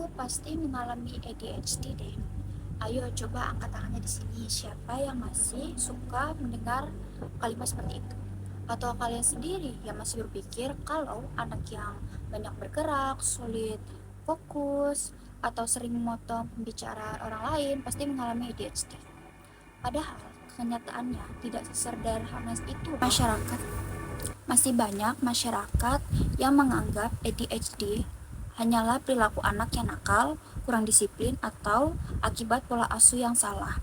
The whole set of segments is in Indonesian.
itu pasti mengalami ADHD deh. Ayo coba angkat tangannya di sini. Siapa yang masih suka mendengar kalimat seperti itu? Atau kalian sendiri yang masih berpikir kalau anak yang banyak bergerak, sulit fokus, atau sering memotong pembicaraan orang lain pasti mengalami ADHD. Padahal kenyataannya tidak sesederhana itu. Masih banyak masyarakat yang menganggap ADHD hanyalah perilaku anak yang nakal, kurang disiplin, atau akibat pola asuh yang salah.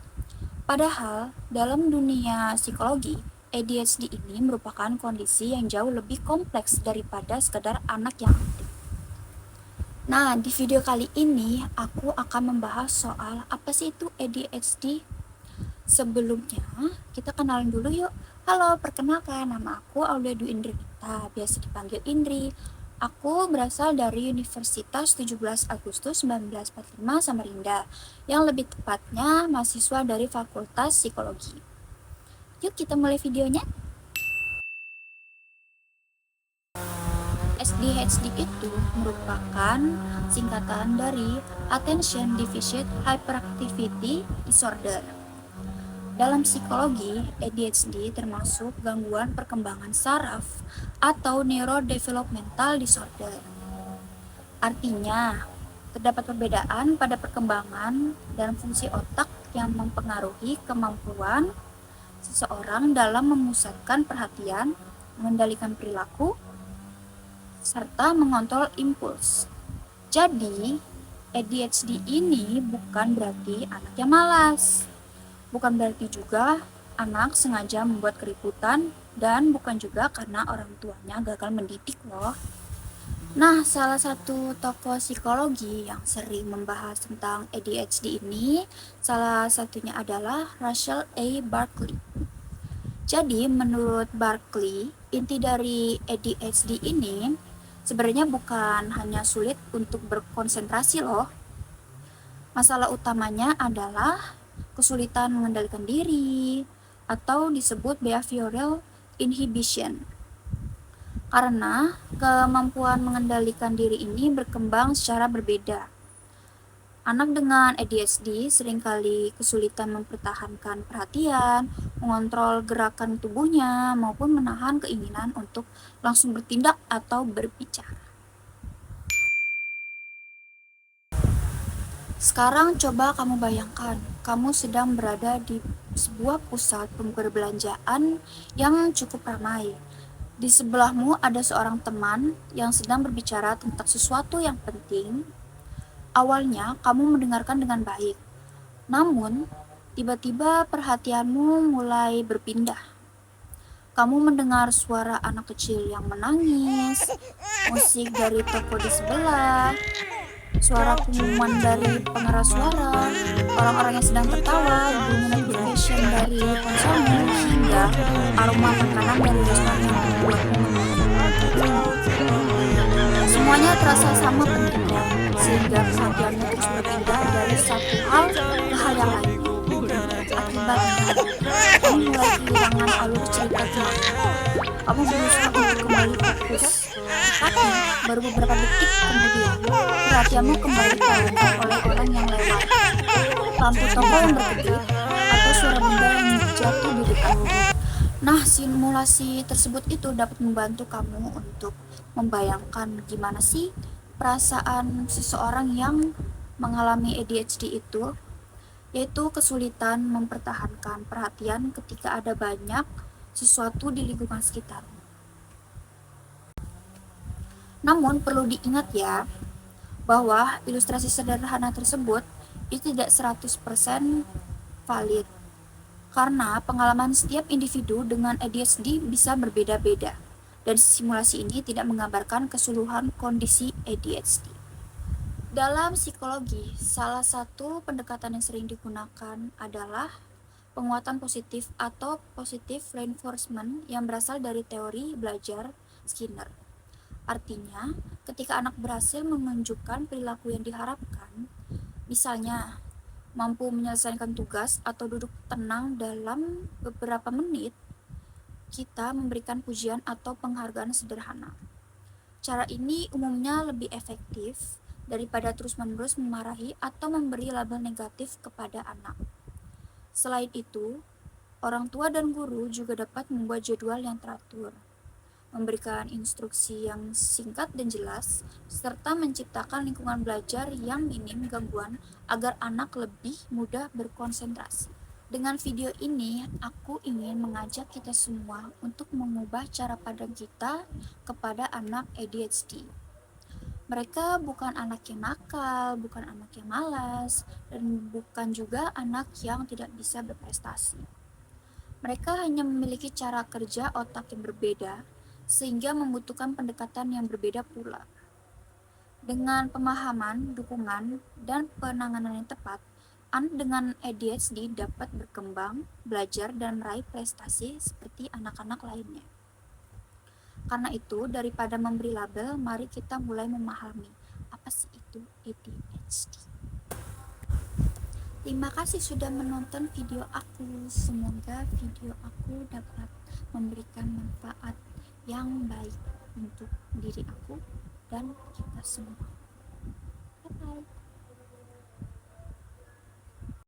Padahal, dalam dunia psikologi, ADHD ini merupakan kondisi yang jauh lebih kompleks daripada sekedar anak yang aktif. Nah, di video kali ini aku akan membahas soal apa sih itu ADHD. Sebelumnya, kita kenalan dulu yuk. Halo, perkenalkan, nama aku Aulia Dwi Indrita, biasa dipanggil Indri. Aku berasal dari Universitas 17 Agustus 1945 Samarinda, yang lebih tepatnya mahasiswa dari Fakultas Psikologi. Yuk kita mulai videonya. ADHD itu merupakan singkatan dari Attention Deficit Hyperactivity Disorder. Dalam psikologi, ADHD termasuk gangguan perkembangan saraf atau neurodevelopmental disorder. Artinya, terdapat perbedaan pada perkembangan dan fungsi otak yang mempengaruhi kemampuan seseorang dalam memusatkan perhatian, mengendalikan perilaku, serta mengontrol impuls. Jadi, ADHD ini bukan berarti anak yang malas. Bukan berarti juga anak sengaja membuat keributan, dan bukan juga karena orang tuanya gagal mendidik loh. Nah, salah satu tokoh psikologi yang sering membahas tentang ADHD ini, salah satunya adalah Russell A. Barkley. Jadi, menurut Barkley, inti dari ADHD ini sebenarnya bukan hanya sulit untuk berkonsentrasi loh. Masalah utamanya adalah kesulitan mengendalikan diri, atau disebut behavioral inhibition. Karena kemampuan mengendalikan diri ini berkembang secara berbeda. Anak dengan ADHD seringkali kesulitan mempertahankan perhatian, mengontrol gerakan tubuhnya, maupun menahan keinginan untuk langsung bertindak atau berbicara. Sekarang coba kamu bayangkan, kamu sedang berada di sebuah pusat perbelanjaan yang cukup ramai. Di sebelahmu ada seorang teman yang sedang berbicara tentang sesuatu yang penting. Awalnya kamu mendengarkan dengan baik, namun tiba-tiba perhatianmu mulai berpindah. Kamu mendengar suara anak kecil yang menangis, musik dari toko di sebelah, suara pengumuman dari pengeras suara, orang-orang yang sedang tertawa, bunyi notification dari ponselmu, hingga aroma makanan dari restoran yang membuatmu mengantuk. Semuanya terasa sama pentingnya, sehingga perhatianmu terus berpindah dari satu hal ke hal yang lain. Akibatnya, kamu mulai kehilangan alur cerita cerita. Kamu berusaha untuk kembali fokus, tapi baru beberapa detik kemudian perhatianmu kembali teralihkan oleh orang yang lewat, lampu toko yang berkedip, atau suara benda yang jatuh di dekatmu. Nah, simulasi tersebut itu dapat membantu kamu untuk membayangkan gimana sih perasaan seseorang yang mengalami ADHD itu, yaitu kesulitan mempertahankan perhatian ketika ada banyak sesuatu di lingkungan sekitar. Namun perlu diingat ya, bahwa ilustrasi sederhana tersebut itu tidak 100% valid, karena pengalaman setiap individu dengan ADHD bisa berbeda-beda, dan simulasi ini tidak menggambarkan keseluruhan kondisi ADHD. Dalam psikologi, salah satu pendekatan yang sering digunakan adalah penguatan positif atau positive reinforcement yang berasal dari teori belajar Skinner. Artinya, ketika anak berhasil menunjukkan perilaku yang diharapkan, misalnya mampu menyelesaikan tugas atau duduk tenang dalam beberapa menit, kita memberikan pujian atau penghargaan sederhana. Cara ini umumnya lebih efektif daripada terus-menerus memarahi atau memberi label negatif kepada anak. Selain itu, orang tua dan guru juga dapat membuat jadwal yang teratur, memberikan instruksi yang singkat dan jelas, serta menciptakan lingkungan belajar yang minim gangguan agar anak lebih mudah berkonsentrasi. Dengan video ini, aku ingin mengajak kita semua untuk mengubah cara pandang kita kepada anak ADHD. Mereka bukan anak yang nakal, bukan anak yang malas, dan bukan juga anak yang tidak bisa berprestasi. Mereka hanya memiliki cara kerja otak yang berbeda, sehingga membutuhkan pendekatan yang berbeda pula. Dengan pemahaman, dukungan, dan penanganan yang tepat, anak dengan ADHD dapat berkembang, belajar, dan meraih prestasi seperti anak-anak lainnya. Karena itu, daripada memberi label, mari kita mulai memahami apa sih itu ADHD. Terima kasih sudah menonton video aku. Semoga video aku dapat memberikan manfaat yang baik untuk diri aku dan kita semua.